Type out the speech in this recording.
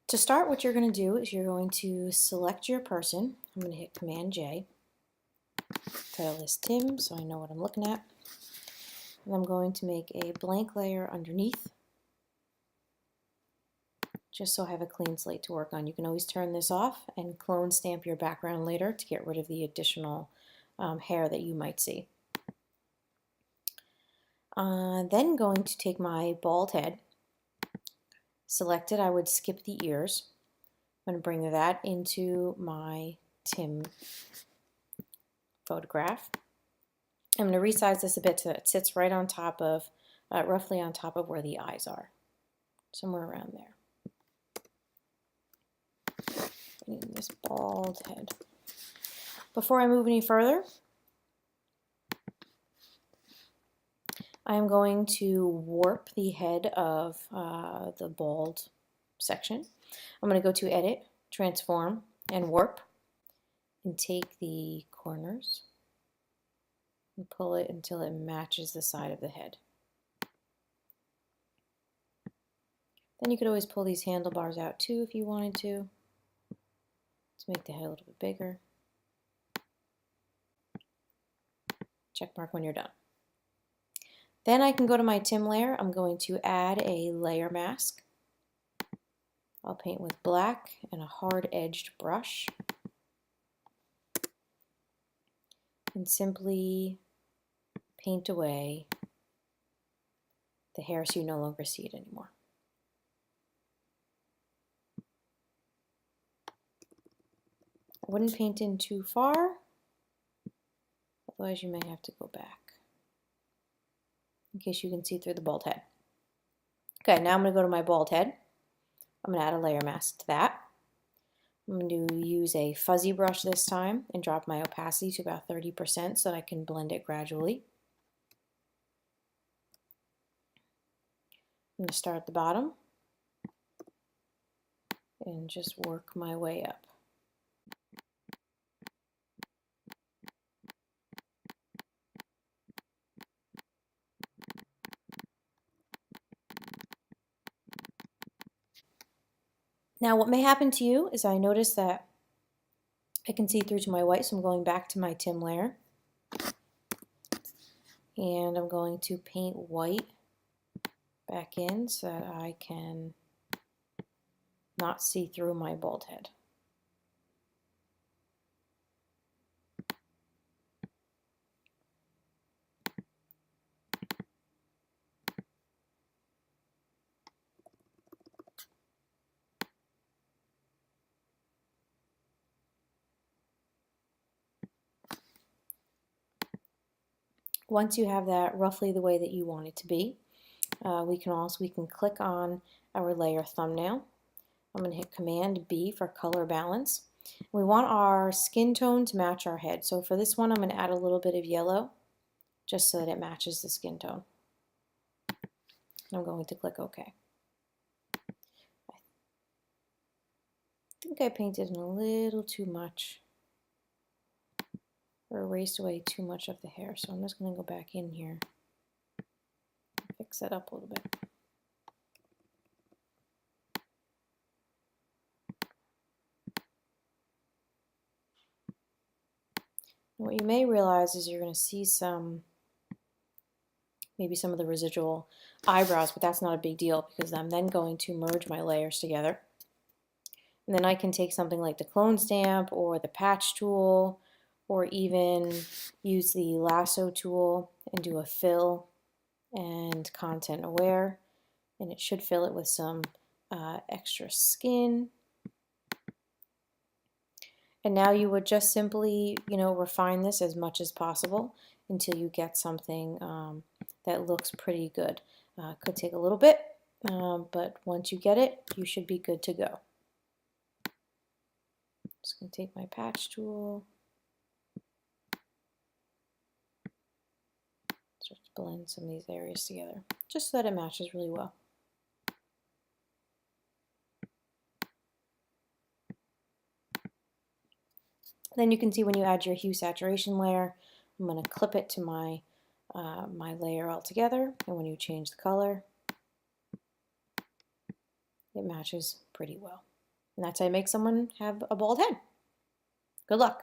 To start, what you're going to do is you're going to select your person. I'm going to hit Command J. Title is Tim, so I know what I'm looking at. And I'm going to make a blank layer underneath, just so I have a clean slate to work on. You can always turn this off and clone stamp your background later to get rid of the additional hair that you might see. Then going to take my bald head, select it. I would skip the ears. I'm going to bring that into my Tim photograph. I'm going to resize this a bit so that it sits right on top of, roughly on top of where the eyes are, somewhere around there. Bringing this bald head. Before I move any further, I'm going to warp the head of the bald section. I'm going to go to Edit, Transform, and Warp, and take the corners and pull it until it matches the side of the head. Then you could always pull these handlebars out too if you wanted to make the head a little bit bigger. Check mark when you're done. Then I can go to my Tim layer. I'm going to add a layer mask. I'll paint with black and a hard-edged brush. And simply paint away the hair so you no longer see it anymore. I wouldn't paint in too far, otherwise you may have to go back in case you can see through the bald head. Okay, now I'm going to go to my bald head. I'm going to add a layer mask to that. I'm going to use a fuzzy brush this time and drop my opacity to about 30% so that I can blend it gradually. I'm going to start at the bottom and just work my way up. Now what may happen to you is I notice that I can see through to my white, so I'm going back to my Tim layer. And I'm going to paint white back in so that I can not see through my bald head. Once you have that roughly the way that you want it to be, we can click on our layer thumbnail. I'm going to hit Command B for color balance. We want our skin tone to match our head. So for this one, I'm going to add a little bit of yellow just so that it matches the skin tone. I'm going to click OK. I think I painted in a little too much, or erased away too much of the hair. So I'm just going to go back in here and fix that up a little bit. And what you may realize is you're going to see maybe some of the residual eyebrows, but that's not a big deal because I'm then going to merge my layers together. And then I can take something like the clone stamp or the patch tool, or even use the lasso tool and do a fill and content aware, and it should fill it with some extra skin. And now you would just simply, refine this as much as possible until you get something that looks pretty good. Could take a little bit, but once you get it, you should be good to go. Just going to take my patch tool, start to blend some of these areas together, just so that it matches really well. Then you can see when you add your hue saturation layer, I'm going to clip it to my my layer all together, and when you change the color, it matches pretty well. And that's how you make someone have a bald head. Good luck.